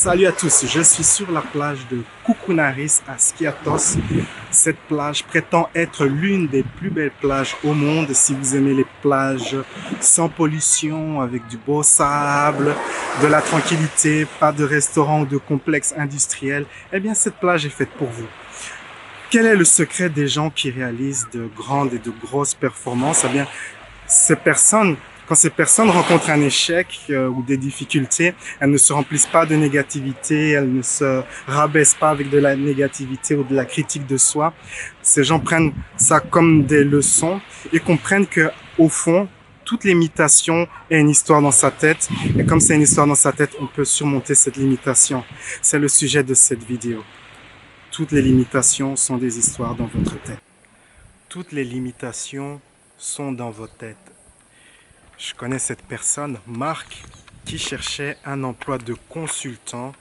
Salut à tous, je suis sur la plage de Koukounariz à Skiathos. Cette plage prétend être l'une des plus belles plages au monde. Si vous aimez les plages sans pollution, avec du beau sable, de la tranquillité, pas de restaurants ou de complexes industriels, eh bien cette plage est faite pour vous. Quel est le secret des gens qui réalisent de grandes et de grosses performances? Eh bien, quand ces personnes rencontrent un échec ou des difficultés, elles ne se remplissent pas de négativité, elles ne se rabaissent pas avec de la négativité ou de la critique de soi. Ces gens prennent ça comme des leçons et comprennent que, au fond, toute limitation est une histoire dans sa tête. Et comme c'est une histoire dans sa tête, on peut surmonter cette limitation. C'est le sujet de cette vidéo. Toutes les limitations sont des histoires dans votre tête. Toutes les limitations sont dans votre tête. Je connais cette personne, Marc, qui cherchait un emploi de consultant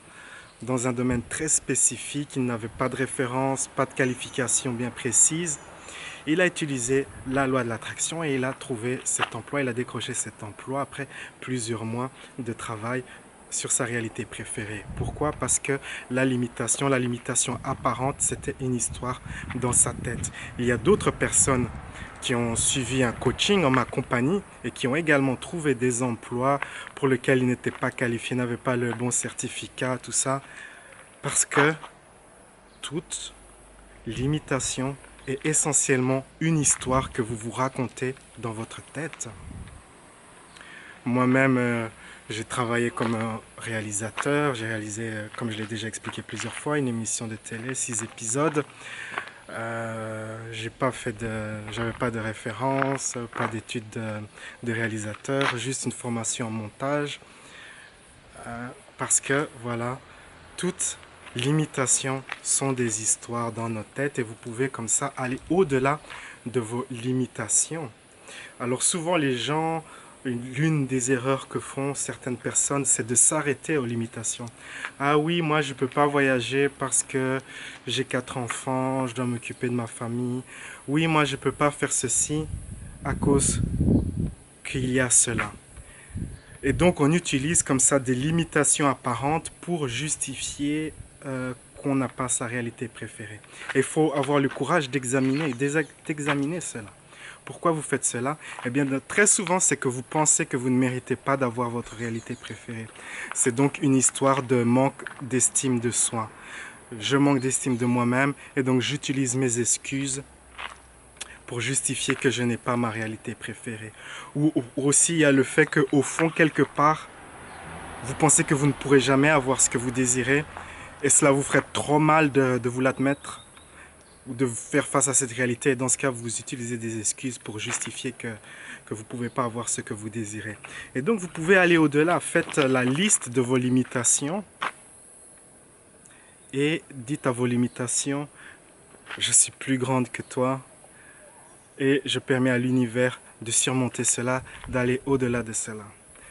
dans un domaine très spécifique. Il n'avait pas de référence, pas de qualification bien précise. Il a utilisé la loi de l'attraction et il a trouvé cet emploi. Il a décroché cet emploi après plusieurs mois de travail sur sa réalité préférée. Pourquoi? Parce que la limitation apparente, c'était une histoire dans sa tête. Il y a d'autres personnes qui ont suivi un coaching en ma compagnie et qui ont également trouvé des emplois pour lesquels ils n'étaient pas qualifiés, n'avaient pas le bon certificat, tout ça. Parce que toute limitation est essentiellement une histoire que vous vous racontez dans votre tête. Moi-même, j'ai travaillé comme réalisateur. J'ai réalisé, comme je l'ai déjà expliqué plusieurs fois, une émission de télé, 6 épisodes. J'avais pas de référence, pas d'études de réalisateur, juste une formation en montage. Parce que, voilà, toutes limitations sont des histoires dans nos têtes et vous pouvez comme ça aller au-delà de vos limitations. Alors souvent les gens, l'une des erreurs que font certaines personnes, c'est de s'arrêter aux limitations. Ah oui, moi je ne peux pas voyager parce que j'ai 4 enfants, je dois m'occuper de ma famille. Oui, moi je ne peux pas faire ceci à cause qu'il y a cela. Et donc on utilise comme ça des limitations apparentes pour justifier qu'on n'a pas sa réalité préférée. Il faut avoir le courage d'examiner cela. Pourquoi vous faites cela? Eh bien, très souvent, c'est que vous pensez que vous ne méritez pas d'avoir votre réalité préférée. C'est donc une histoire de manque d'estime de soi. Je manque d'estime de moi-même et donc j'utilise mes excuses pour justifier que je n'ai pas ma réalité préférée. Ou aussi, il y a le fait qu'au fond, quelque part, vous pensez que vous ne pourrez jamais avoir ce que vous désirez et cela vous ferait trop mal de vous l'admettre ou de faire face à cette réalité. Et dans ce cas, vous utilisez des excuses pour justifier que vous ne pouvez pas avoir ce que vous désirez. Et donc, vous pouvez aller au-delà. Faites la liste de vos limitations et dites à vos limitations, je suis plus grande que toi et je permets à l'univers de surmonter cela, d'aller au-delà de cela.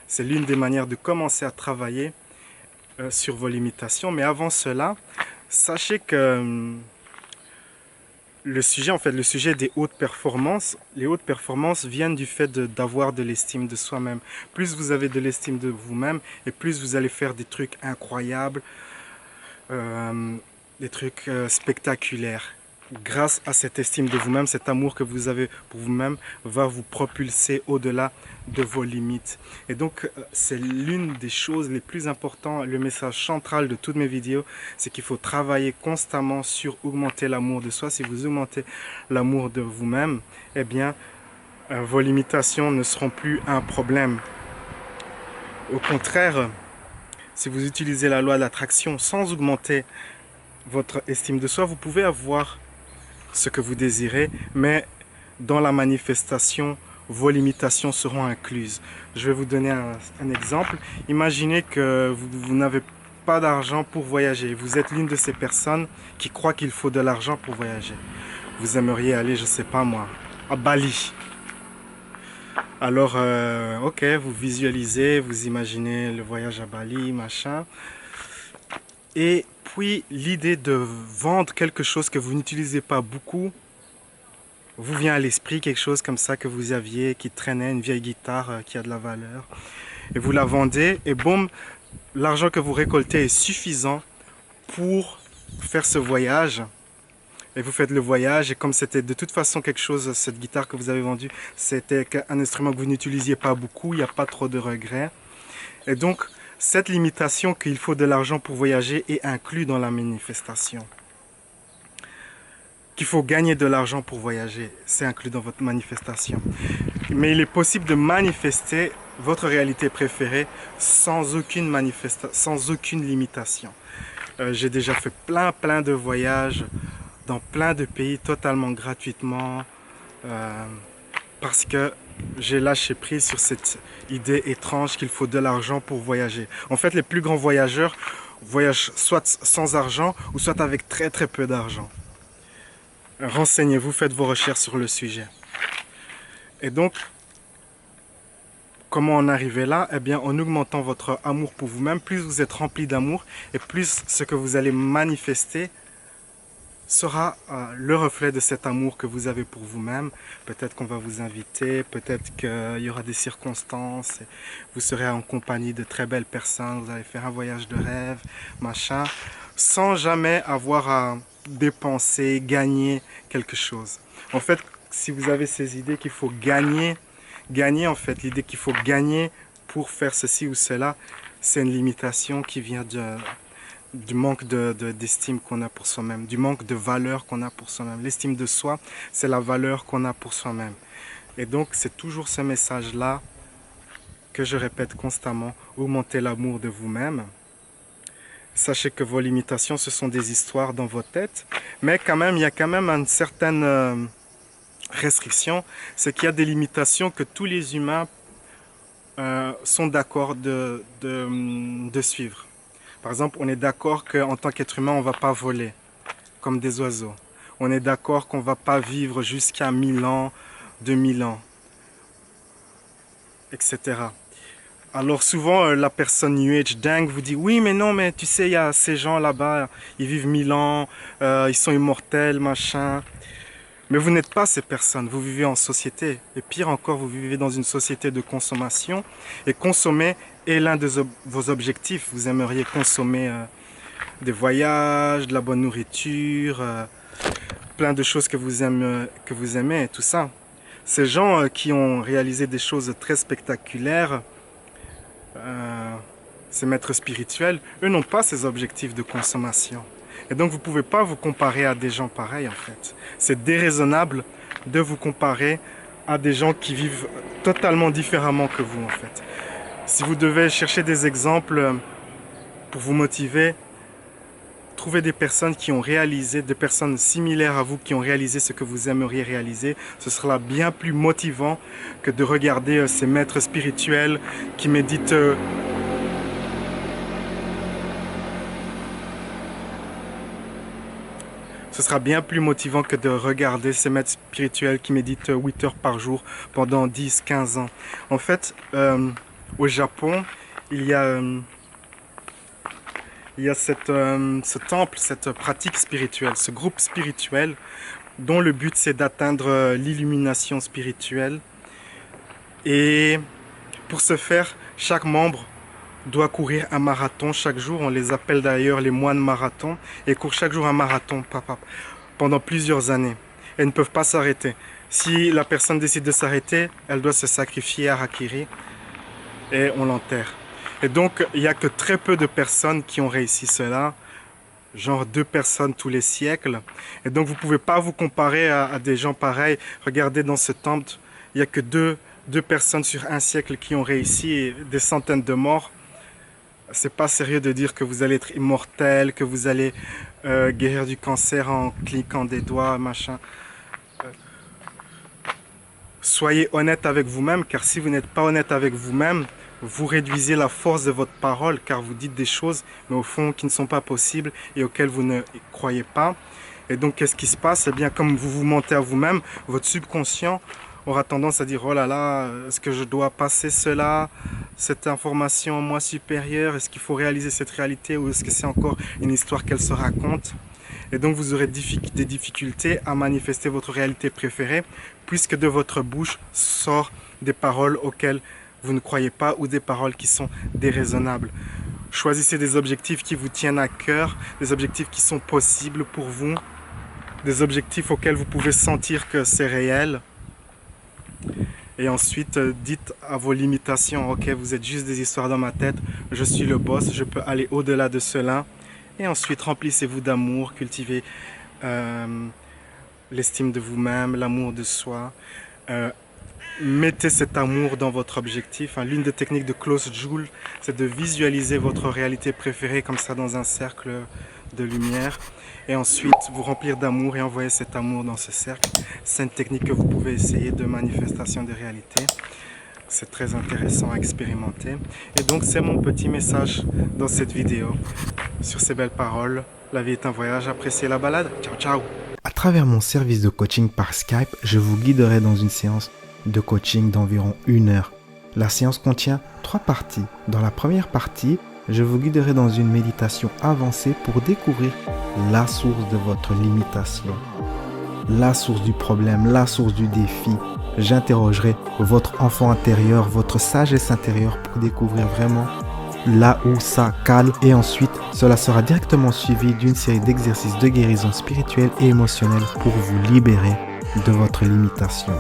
C'est l'une des manières de commencer à travailler sur vos limitations. Mais avant cela, sachez que le sujet des hautes performances, les hautes performances viennent du fait d'avoir de l'estime de soi-même. Plus vous avez de l'estime de vous-même et plus vous allez faire des trucs incroyables, des trucs spectaculaires. Grâce à cette estime de vous-même, cet amour que vous avez pour vous-même va vous propulser au-delà de vos limites. Et donc, c'est l'une des choses les plus importantes, le message central de toutes mes vidéos, c'est qu'il faut travailler constamment sur augmenter l'amour de soi. Si vous augmentez l'amour de vous-même, eh bien, vos limitations ne seront plus un problème. Au contraire, si vous utilisez la loi de l'attraction sans augmenter votre estime de soi, vous pouvez avoir ce que vous désirez, mais dans la manifestation, vos limitations seront incluses. Je vais vous donner un exemple. Imaginez que vous n'avez pas d'argent pour voyager. Vous êtes l'une de ces personnes qui croient qu'il faut de l'argent pour voyager. Vous aimeriez aller, je ne sais pas moi, à Bali. Alors, ok, vous visualisez, vous imaginez le voyage à Bali, machin. Et puis, l'idée de vendre quelque chose que vous n'utilisez pas beaucoup vous vient à l'esprit, quelque chose comme ça que vous aviez, qui traînait, une vieille guitare qui a de la valeur. Et vous la vendez et boum, l'argent que vous récoltez est suffisant pour faire ce voyage. Et vous faites le voyage, et comme c'était de toute façon quelque chose, cette guitare que vous avez vendue, c'était un instrument que vous n'utilisiez pas beaucoup, il n'y a pas trop de regrets. Et donc, cette limitation qu'il faut de l'argent pour voyager est inclue dans la manifestation. Qu'il faut gagner de l'argent pour voyager, c'est inclus dans votre manifestation. Mais il est possible de manifester votre réalité préférée sans aucune sans aucune limitation. J'ai déjà fait plein de voyages dans plein de pays totalement gratuitement parce que j'ai lâché prise sur cette idée étrange qu'il faut de l'argent pour voyager. En fait, les plus grands voyageurs voyagent soit sans argent ou soit avec très peu d'argent. Renseignez-vous, faites vos recherches sur le sujet. Et donc, comment en arriver là? Eh bien, en augmentant votre amour pour vous-même, plus vous êtes rempli d'amour et plus ce que vous allez manifester sera le reflet de cet amour que vous avez pour vous-même. Peut-être qu'on va vous inviter, peut-être qu'il y aura des circonstances, vous serez en compagnie de très belles personnes, vous allez faire un voyage de rêve, machin, sans jamais avoir à dépenser, gagner quelque chose. En fait, si vous avez ces idées qu'il faut gagner en fait, l'idée qu'il faut gagner pour faire ceci ou cela, c'est une limitation qui vient du manque d'estime qu'on a pour soi-même, du manque de valeur qu'on a pour soi-même. L'estime de soi, c'est la valeur qu'on a pour soi-même. Et donc, c'est toujours ce message-là que je répète constamment, augmentez l'amour de vous-même. Sachez que vos limitations, ce sont des histoires dans votre tête, mais quand même, il y a quand même une certaine restriction, c'est qu'il y a des limitations que tous les humains sont d'accord de suivre. Par exemple, on est d'accord qu'en tant qu'être humain, on ne va pas voler comme des oiseaux. On est d'accord qu'on ne va pas vivre jusqu'à 1000 ans, 2000 ans, etc. Alors souvent, la personne New Age dingue vous dit « Oui, mais non, mais tu sais, il y a ces gens là-bas, ils vivent 1000 ans, ils sont immortels, machin. » Mais vous n'êtes pas ces personnes, vous vivez en société. Et pire encore, vous vivez dans une société de consommation. Et consommer est l'un de vos objectifs. Vous aimeriez consommer des voyages, de la bonne nourriture, plein de choses que vous aimez et tout ça. Ces gens qui ont réalisé des choses très spectaculaires, ces maîtres spirituels, eux n'ont pas ces objectifs de consommation. Et donc vous ne pouvez pas vous comparer à des gens pareils en fait. C'est déraisonnable de vous comparer à des gens qui vivent totalement différemment que vous en fait. Si vous devez chercher des exemples pour vous motiver, trouvez des personnes qui ont réalisé, des personnes similaires à vous qui ont réalisé ce que vous aimeriez réaliser. Ce sera bien plus motivant que de regarder ces maîtres spirituels qui méditent ce sera bien plus motivant que de regarder ces maîtres spirituels qui méditent 8 heures par jour pendant 10, 15 ans. En fait, au Japon, il y a ce temple, cette pratique spirituelle, ce groupe spirituel dont le but c'est d'atteindre l'illumination spirituelle. Et pour ce faire, chaque membre doit courir un marathon chaque jour. On les appelle d'ailleurs les moines marathons. Et courent chaque jour un marathon pendant plusieurs années. Elles ne peuvent pas s'arrêter. Si la personne décide de s'arrêter, elle doit se sacrifier à Harakiri et on l'enterre. Et donc, il n'y a que très peu de personnes qui ont réussi cela, genre 2 personnes tous les siècles. Et donc, vous ne pouvez pas vous comparer à des gens pareils. Regardez dans ce temple, il n'y a que deux personnes sur un siècle qui ont réussi et des centaines de morts. C'est pas sérieux de dire que vous allez être immortel, que vous allez guérir du cancer en cliquant des doigts, machin. Soyez honnête avec vous-même, car si vous n'êtes pas honnête avec vous-même, vous réduisez la force de votre parole, car vous dites des choses, mais au fond, qui ne sont pas possibles et auxquelles vous ne croyez pas. Et donc, qu'est-ce qui se passe? Eh bien, comme vous vous mentez à vous-même, votre subconscient aura tendance à dire « Oh là là, est-ce que je dois passer cela, cette information en moi supérieure? Est-ce qu'il faut réaliser cette réalité ou est-ce que c'est encore une histoire qu'elle se raconte ?» Et donc vous aurez des difficultés à manifester votre réalité préférée puisque de votre bouche sortent des paroles auxquelles vous ne croyez pas ou des paroles qui sont déraisonnables. Choisissez des objectifs qui vous tiennent à cœur, des objectifs qui sont possibles pour vous, des objectifs auxquels vous pouvez sentir que c'est réel. Et ensuite, dites à vos limitations, ok, vous êtes juste des histoires dans ma tête, je suis le boss, je peux aller au-delà de cela. Et ensuite, remplissez-vous d'amour, cultivez l'estime de vous-même, l'amour de soi. Mettez cet amour dans votre objectif. L'une des techniques de Klaus Joule, c'est de visualiser votre réalité préférée comme ça dans un cercle de lumière. Et ensuite, vous remplir d'amour et envoyer cet amour dans ce cercle. C'est une technique que vous pouvez essayer de manifestation de réalité. C'est très intéressant à expérimenter. Et donc, c'est mon petit message dans cette vidéo. Sur ces belles paroles, la vie est un voyage, appréciez la balade. Ciao, ciao! À travers mon service de coaching par Skype, je vous guiderai dans une séance de coaching d'environ 1 heure. La séance contient 3 parties. Dans la première partie, je vous guiderai dans une méditation avancée pour découvrir la source de votre limitation, la source du problème, la source du défi. J'interrogerai votre enfant intérieur, votre sagesse intérieure pour découvrir vraiment là où ça cale. Et ensuite, cela sera directement suivi d'une série d'exercices de guérison spirituelle et émotionnelle pour vous libérer de votre limitation.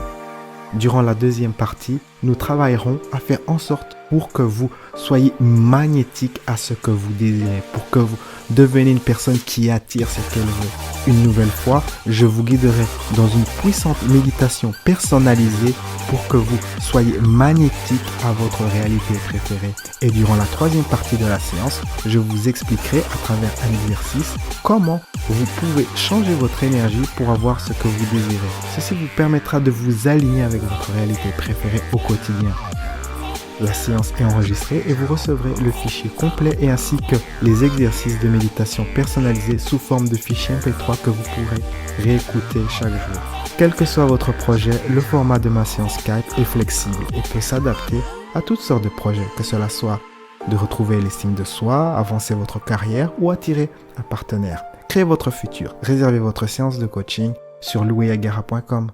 Durant la deuxième partie, nous travaillerons à faire en sorte pour que vous soyez magnétique à ce que vous désirez, pour que vous deveniez une personne qui attire ce qu'elle veut. Une nouvelle fois, je vous guiderai dans une puissante méditation personnalisée pour que vous soyez magnétique à votre réalité préférée. Et durant la troisième partie de la séance, je vous expliquerai à travers un exercice comment vous pouvez changer votre énergie pour avoir ce que vous désirez. Ceci vous permettra de vous aligner avec votre réalité préférée au quotidien. La séance est enregistrée et vous recevrez le fichier complet et ainsi que les exercices de méditation personnalisés sous forme de fichier MP3 que vous pourrez réécouter chaque jour. Quel que soit votre projet, le format de ma séance Skype est flexible et peut s'adapter à toutes sortes de projets, que cela soit de retrouver l'estime de soi, avancer votre carrière ou attirer un partenaire. Créez votre futur. Réservez votre séance de coaching sur louisagara.com.